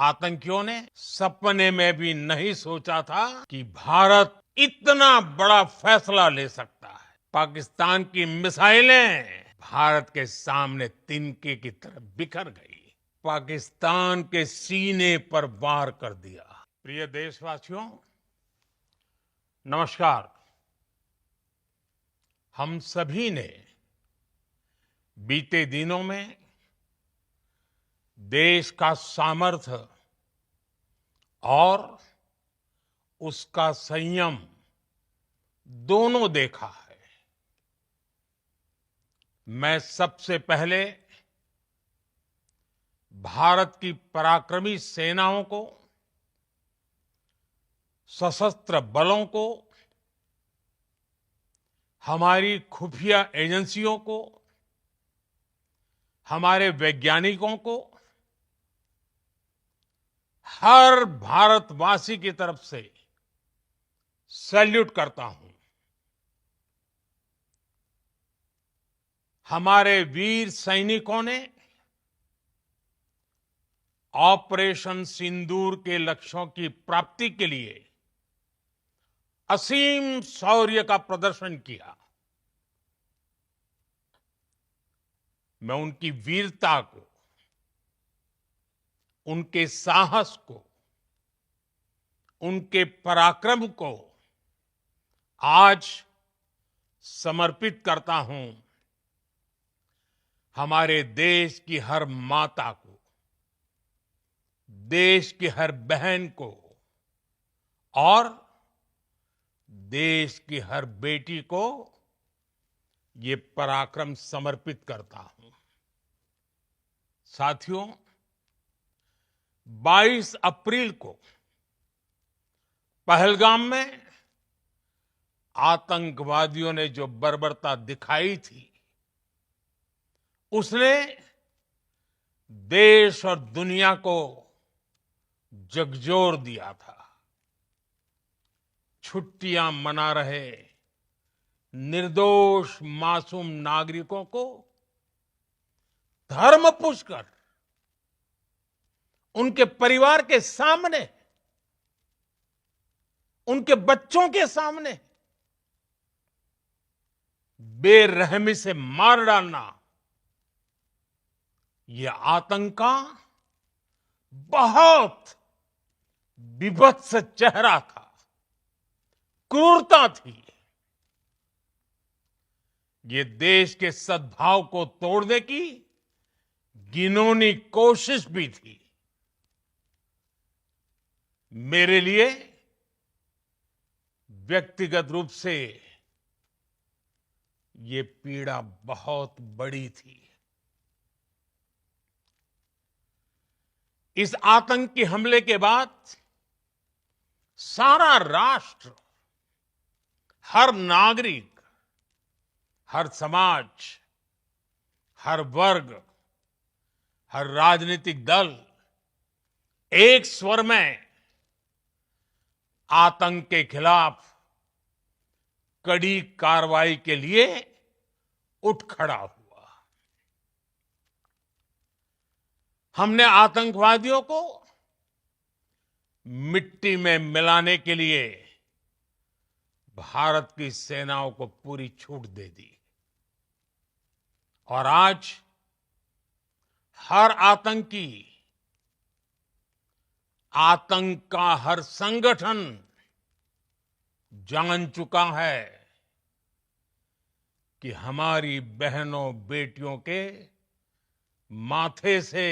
आतंकियों ने सपने में भी नहीं सोचा था कि भारत इतना बड़ा फैसला ले सकता है। पाकिस्तान की मिसाइलें भारत के सामने तिनके की तरह बिखर गई, पाकिस्तान के सीने पर वार कर दिया। प्रिय देशवासियों, नमस्कार। हम सभी ने बीते दिनों में देश का सामर्थ्य और उसका संयम दोनों देखा है। मैं सबसे पहले भारत की पराक्रमी सेनाओं को, सशस्त्र बलों को, हमारी खुफिया एजेंसियों को, हमारे वैज्ञानिकों को, हर भारतवासी की तरफ से सैल्यूट करता हूं। हमारे वीर सैनिकों ने ऑपरेशन सिंदूर के लक्ष्यों की प्राप्ति के लिए असीम शौर्य का प्रदर्शन किया। मैं उनकी वीरता को, उनके साहस को, उनके पराक्रम को आज समर्पित करता हूं हमारे देश की हर माता को, देश की हर बहन को और देश की हर बेटी को ये पराक्रम समर्पित करता हूं। साथियों, 22 अप्रैल को पहलगाम में आतंकवादियों ने जो बर्बरता दिखाई थी, उसने देश और दुनिया को झकझोर दिया था। छुट्टियां मना रहे निर्दोष मासूम नागरिकों को धर्म पूछकर उनके परिवार के सामने, उनके बच्चों के सामने बेरहमी से मार डालना, यह आतंक का बहुत विभत्स चेहरा था, क्रूरता थी। ये देश के सद्भाव को तोड़ने की घिनौनी कोशिश भी थी। मेरे लिए व्यक्तिगत रूप से ये पीड़ा बहुत बड़ी थी। इस आतंकी हमले के बाद सारा राष्ट्र, हर नागरिक, हर समाज, हर वर्ग, हर राजनीतिक दल एक स्वर में आतंक के खिलाफ कड़ी कार्रवाई के लिए उठ खड़ा हुआ। हमने आतंकवादियों को मिट्टी में मिलाने के लिए भारत की सेनाओं को पूरी छूट दे दी और आज हर आतंकी, आतंक का हर संगठन जान चुका है कि हमारी बहनों बेटियों के माथे से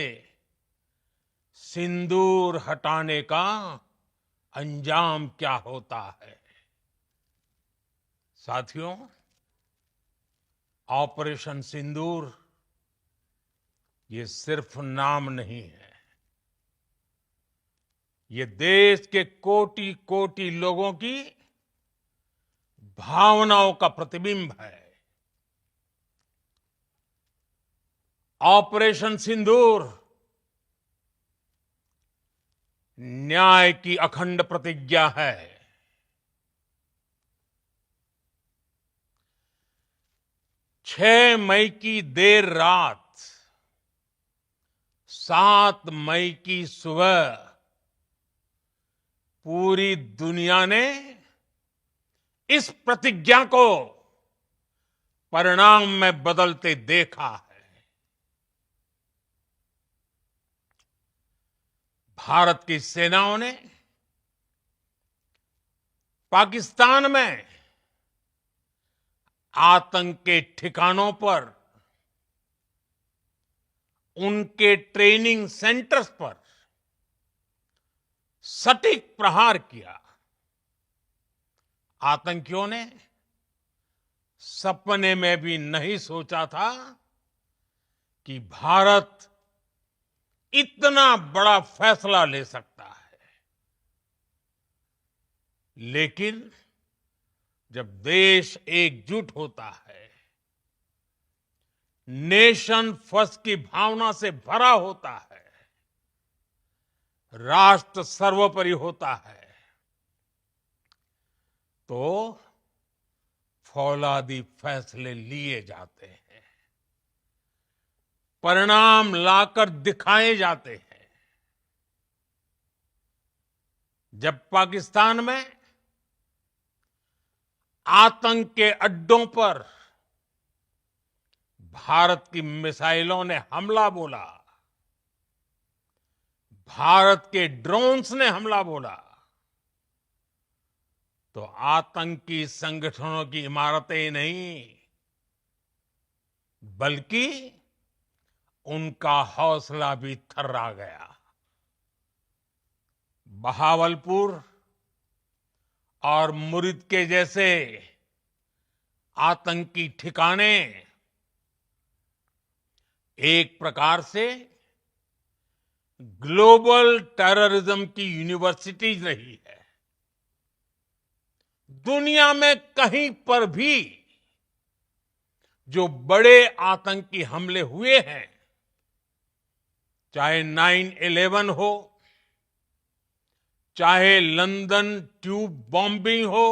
सिंदूर हटाने का अंजाम क्या होता है। साथियों, ऑपरेशन सिंदूर ये सिर्फ नाम नहीं है, ये देश के कोटि कोटि लोगों की भावनाओं का प्रतिबिंब है। ऑपरेशन सिंदूर न्याय की अखंड प्रतिज्ञा है। 6 मई की देर रात 7 मई की सुबह पूरी दुनिया ने इस प्रतिज्ञा को परिणाम में बदलते देखा है। भारत की सेनाओं ने पाकिस्तान में आतंक के ठिकानों पर, उनके ट्रेनिंग सेंटर्स पर सटीक प्रहार किया। आतंकियों ने सपने में भी नहीं सोचा था कि भारत इतना बड़ा फैसला ले सकता है। लेकिन जब देश एकजुट होता है, नेशन फर्स्ट की भावना से भरा होता है, राष्ट्र सर्वोपरि होता है, तो फौलादी फैसले लिए जाते हैं, परिणाम लाकर दिखाए जाते हैं। जब पाकिस्तान में आतंक के अड्डों पर भारत की मिसाइलों ने हमला बोला, भारत के ड्रोन्स ने हमला बोला, तो आतंकी संगठनों की इमारतें नहीं, बल्कि उनका हौसला भी थर्रा गया। बहावलपुर और मुरिद के जैसे आतंकी ठिकाने एक प्रकार से ग्लोबल टेररिज्म की यूनिवर्सिटीज रही है। दुनिया में कहीं पर भी जो बड़े आतंकी हमले हुए हैं, चाहे 9/11 हो, चाहे लंदन ट्यूब बॉम्बिंग हो,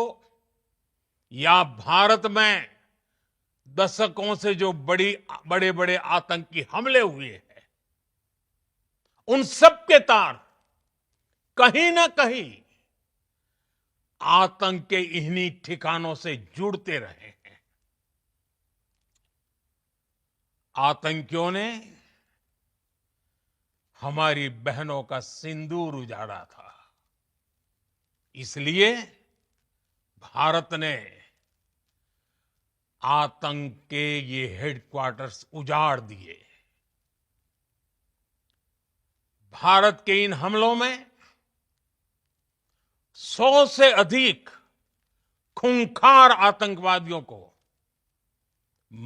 या भारत में दशकों से जो बड़े बड़े आतंकी हमले हुए हैं, उन सब के तार कहीं ना कहीं आतंक के इन्हीं ठिकानों से जुड़ते रहे हैं। आतंकियों ने हमारी बहनों का सिंदूर उजाड़ा था, इसलिए भारत ने आतंक के ये हेडक्वार्टर्स उजाड़ दिए। भारत के इन हमलों में 100 से अधिक खूंखार आतंकवादियों को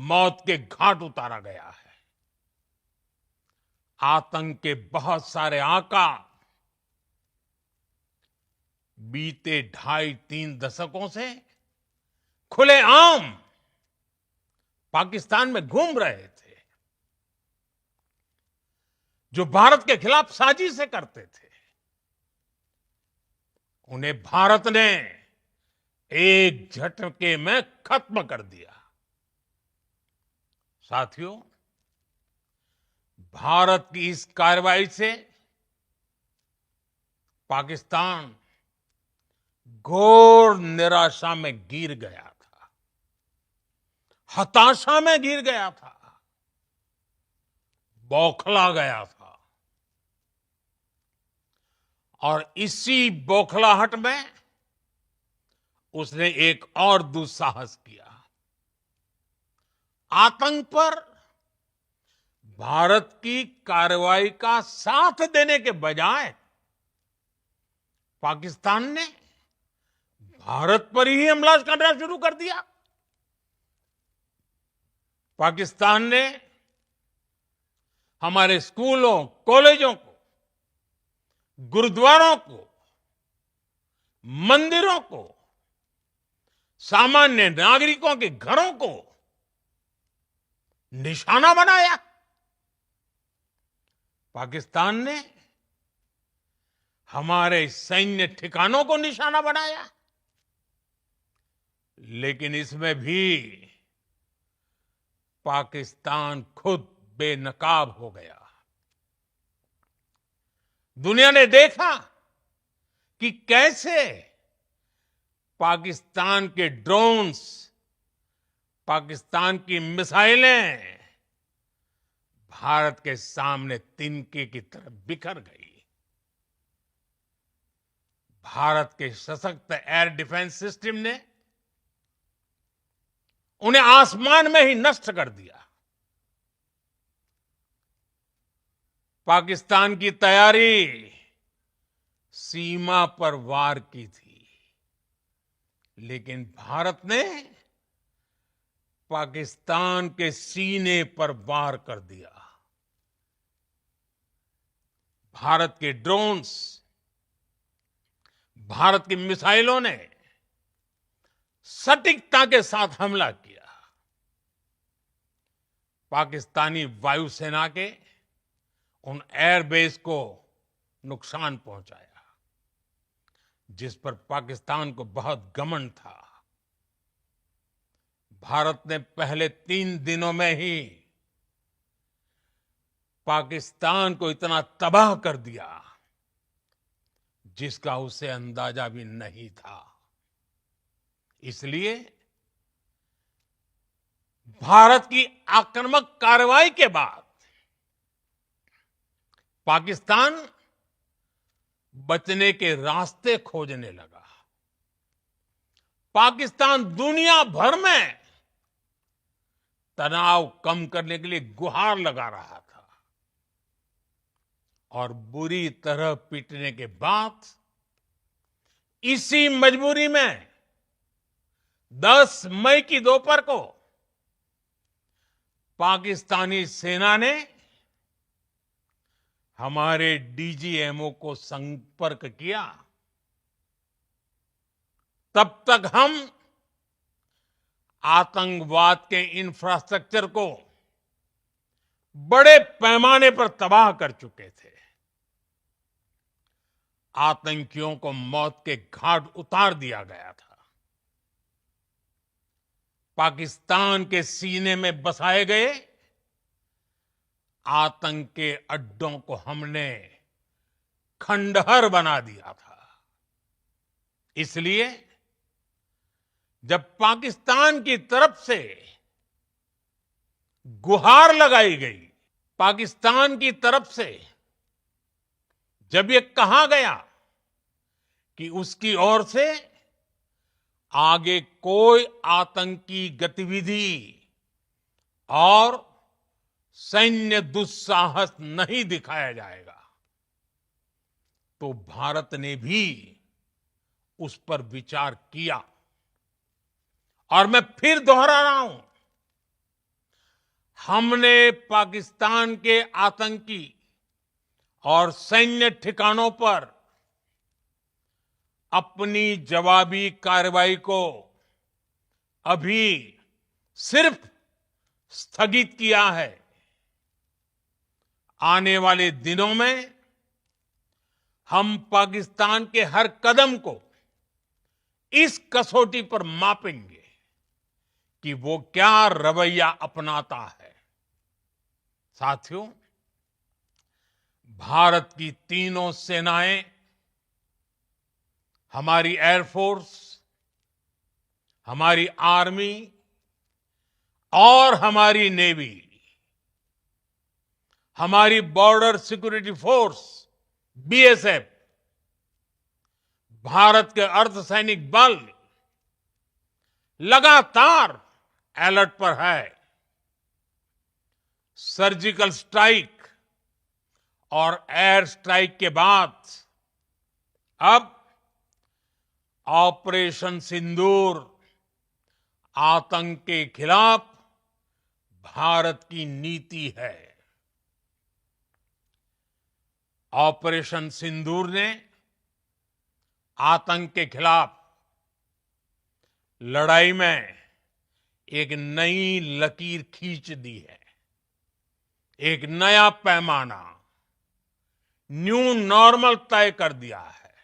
मौत के घाट उतारा गया है। आतंक के बहुत सारे आका बीते 2.5-3 दशकों से खुलेआम पाकिस्तान में घूम रहे थे, जो भारत के खिलाफ साजिशें करते थे। उन्हें भारत ने एक झटके में खत्म कर दिया। साथियों, भारत की इस कार्रवाई से पाकिस्तान घोर निराशा में गिर गया था, हताशा में गिर गया था, बौखला गया था। और इसी बौखलाहट में उसने एक और दुस्साहस किया। आतंक पर भारत की कार्रवाई का साथ देने के बजाय पाकिस्तान ने भारत पर ही हमला करना शुरू कर दिया। पाकिस्तान ने हमारे स्कूलों, कॉलेजों को, गुरुद्वारों को, मंदिरों को, सामान्य नागरिकों के घरों को निशाना बनाया। पाकिस्तान ने हमारे सैन्य ठिकानों को निशाना बनाया। लेकिन इसमें भी पाकिस्तान खुद बेनकाब हो गया। दुनिया ने देखा कि कैसे पाकिस्तान के ड्रोन्स, पाकिस्तान की मिसाइलें भारत के सामने तिनके की तरह बिखर गई। भारत के सशक्त एयर डिफेंस सिस्टम ने उन्हें आसमान में ही नष्ट कर दिया। पाकिस्तान की तैयारी सीमा पर वार की थी, लेकिन भारत ने पाकिस्तान के सीने पर वार कर दिया। भारत के ड्रोन्स, भारत की मिसाइलों ने सटीकता के साथ हमला किया। पाकिस्तानी वायुसेना के उन एयरबेस को नुकसान पहुंचाया, जिस पर पाकिस्तान को बहुत घमंड था। भारत ने पहले 3 दिनों में ही पाकिस्तान को इतना तबाह कर दिया, जिसका उसे अंदाजा भी नहीं था। इसलिए भारत की आक्रामक कार्रवाई के बाद पाकिस्तान बचने के रास्ते खोजने लगा। पाकिस्तान दुनिया भर में तनाव कम करने के लिए गुहार लगा रहा था, और बुरी तरह पीटने के बाद इसी मजबूरी में 10 मई की दोपहर को पाकिस्तानी सेना ने हमारे डीजीएमओ को संपर्क किया। तब तक हम आतंकवाद के इंफ्रास्ट्रक्चर को बड़े पैमाने पर तबाह कर चुके थे। आतंकियों को मौत के घाट उतार दिया गया था। पाकिस्तान के सीने में बसाए गए आतंक के अड्डों को हमने खंडहर बना दिया था। इसलिए जब पाकिस्तान की तरफ से गुहार लगाई गई, पाकिस्तान की तरफ से जब ये कहा गया कि उसकी ओर से आगे कोई आतंकी गतिविधि और सैन्य दुस्साहस नहीं दिखाया जाएगा, तो भारत ने भी उस पर विचार किया। और मैं फिर दोहरा रहा हूं, हमने पाकिस्तान के आतंकी और सैन्य ठिकानों पर अपनी जवाबी कार्रवाई को अभी सिर्फ स्थगित किया है। आने वाले दिनों में हम पाकिस्तान के हर कदम को इस कसौटी पर मापेंगे कि वो क्या रवैया अपनाता है। साथियों, भारत की तीनों सेनाएं, हमारी एयरफोर्स, हमारी आर्मी और हमारी नेवी, हमारी border security force BSF, Bharat के अर्धसैनिक बल लगातार अलर्ट पर है। सर्जिकल स्ट्राइक और एयर स्ट्राइक के बाद अब ऑपरेशन सिंदूर आतंक के खिलाफ भारत की नीति है। ऑपरेशन सिंदूर ने आतंक के खिलाफ लड़ाई में एक नई लकीर खींच दी है, एक नया पैमाना, न्यू नॉर्मल तय कर दिया है।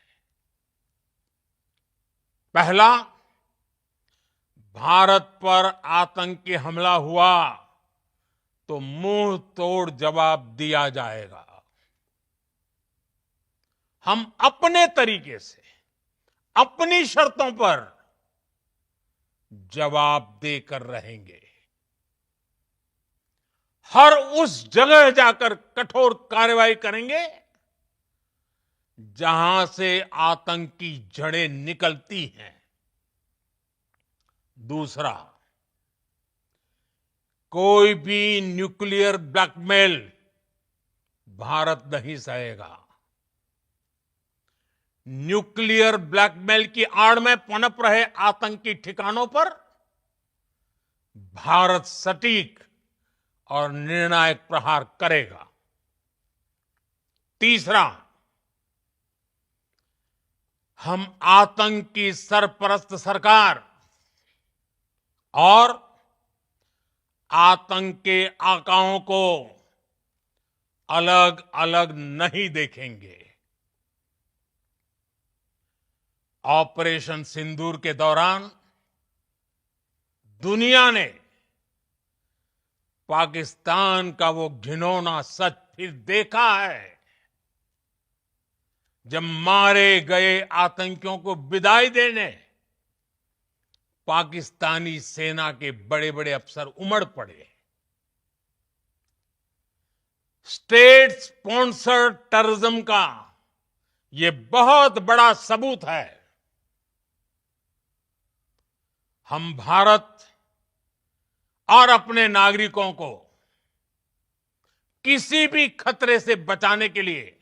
पहला, भारत पर आतंकी हमला हुआ तो मुंह तोड़ जवाब दिया जाएगा। हम अपने तरीके से, अपनी शर्तों पर जवाब देकर रहेंगे। हर उस जगह जाकर कठोर कार्रवाई करेंगे जहां से आतंक की जड़ें निकलती हैं। दूसरा, कोई भी न्यूक्लियर ब्लैकमेल भारत नहीं सहेगा। न्यूक्लियर ब्लैकमेल की आड़ में पनप रहे आतंकी ठिकानों पर भारत सटीक और निर्णायक प्रहार करेगा। तीसरा, हम आतंक की सरपरस्त सरकार और आतंक के आकाओं को अलग अलग नहीं देखेंगे। ऑपरेशन सिंदूर के दौरान दुनिया ने पाकिस्तान का वो घिनौना सच फिर देखा है, जब मारे गए आतंकियों को विदाई देने पाकिस्तानी सेना के बड़े बड़े अफसर उमड़ पड़े। स्टेट स्पॉन्सर्ड टेररिज्म का ये बहुत बड़ा सबूत है। हम भारत और अपने नागरिकों को किसी भी खतरे से बचाने के लिए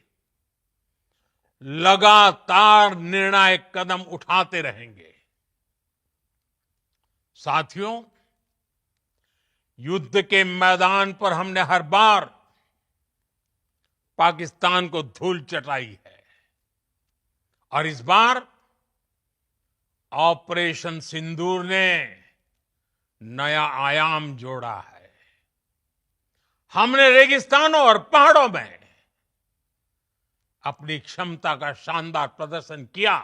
लगातार निर्णायक कदम उठाते रहेंगे। साथियों, युद्ध के मैदान पर हमने हर बार पाकिस्तान को धूल चटाई है और इस बार ऑपरेशन सिंदूर ने नया आयाम जोड़ा है। हमने रेगिस्तानों और पहाड़ों में अपनी क्षमता का शानदार प्रदर्शन किया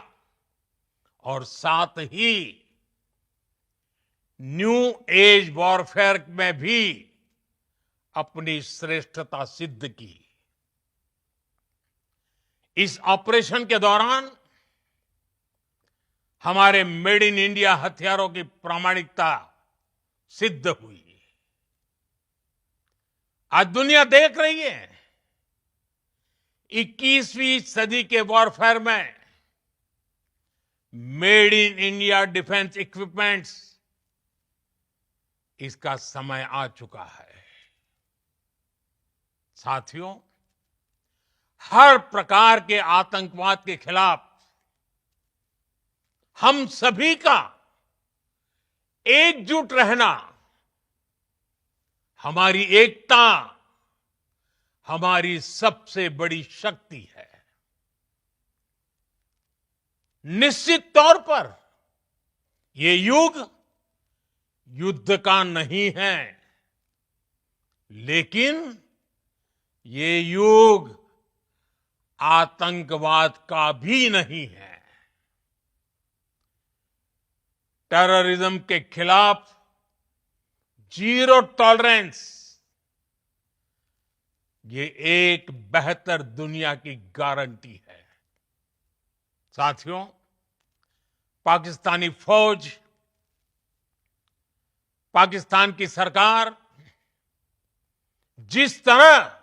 और साथ ही न्यू एज वॉरफेयर में भी अपनी श्रेष्ठता सिद्ध की। इस ऑपरेशन के दौरान हमारे मेड इन इंडिया हथियारों की प्रामाणिकता सिद्ध हुई। आज दुनिया देख रही है 21वीं सदी के वॉरफेयर में made in India defence equipments, इसका समय आ चुका है। साथियों, हर प्रकार के आतंकवाद के खिलाफ हम सभी का एकजुट रहना, हमारी एकता हमारी सबसे बड़ी शक्ति है। निश्चित तौर पर ये युग युद्ध का नहीं है, लेकिन ये युग आतंकवाद का भी नहीं है। टेररिज्म के खिलाफ जीरो टॉलरेंस, ये एक बेहतर दुनिया की गारंटी है। साथियों, पाकिस्तानी फौज, पाकिस्तान की सरकार जिस तरह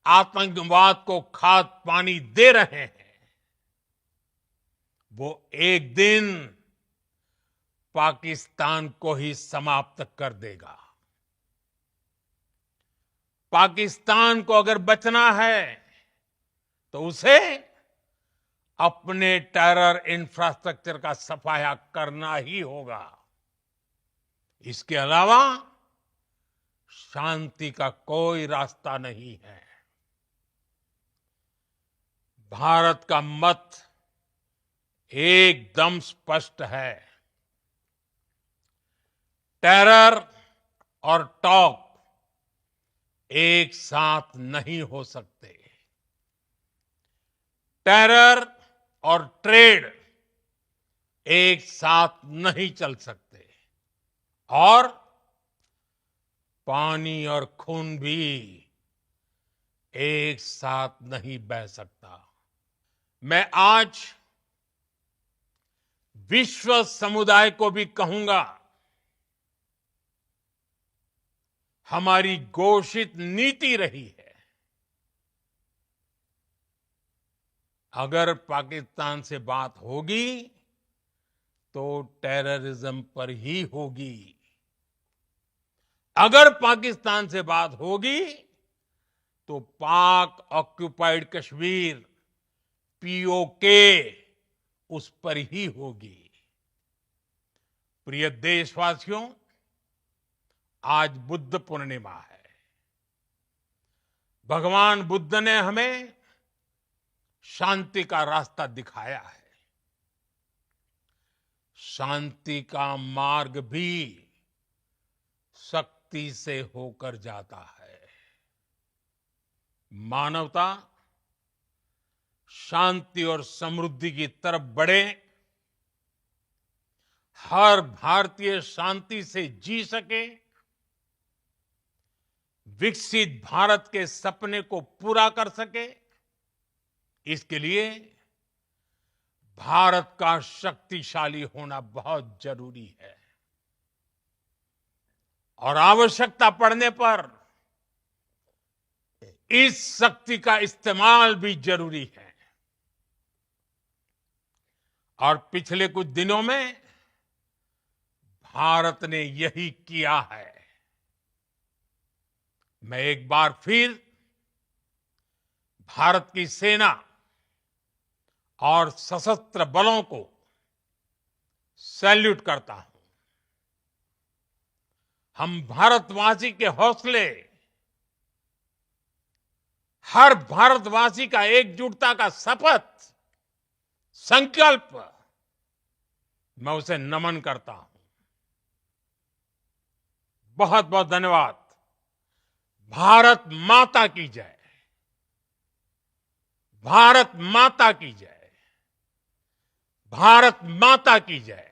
आतंकवाद को खाद पानी दे रहे हैं, वो एक दिन पाकिस्तान को ही समाप्त कर देगा। पाकिस्तान को अगर बचना है तो उसे अपने टेरर इंफ्रास्ट्रक्चर का सफाया करना ही होगा। इसके अलावा शांति का कोई रास्ता नहीं है। भारत का मत एकदम स्पष्ट है। टेरर और टॉक एक साथ नहीं हो सकते। टेरर और ट्रेड एक साथ नहीं चल सकते और पानी और खून भी एक साथ नहीं बह सकता। मैं आज विश्व समुदाय को भी कहूंगा, हमारी घोषित नीति रही है, अगर पाकिस्तान से बात होगी तो टेररिज्म पर ही होगी। अगर पाकिस्तान से बात होगी तो पाक ऑक्युपाइड कश्मीर पीओके उस पर ही होगी। प्रिय देशवासियों, आज बुद्ध पूर्णिमा है। भगवान बुद्ध ने हमें शांति का रास्ता दिखाया है। शांति का मार्ग भी शक्ति से होकर जाता है। मानवता शांति और समृद्धि की तरफ बढ़े, हर भारतीय शांति से जी सके, विकसित भारत के सपने को पूरा कर सके, इसके लिए भारत का शक्तिशाली होना बहुत जरूरी है और आवश्यकता पड़ने पर इस शक्ति का इस्तेमाल भी जरूरी है। और पिछले कुछ दिनों में भारत ने यही किया है। मैं एक बार फिर भारत की सेना और सशस्त्र बलों को सैल्यूट करता हूं। हम भारतवासी के हौसले, हर भारतवासी का एकजुटता का शपथ, संकल्प, मैं उसे नमन करता हूं। बहुत बहुत धन्यवाद। भारत माता की जय। भारत माता की जय। भारत माता की जय।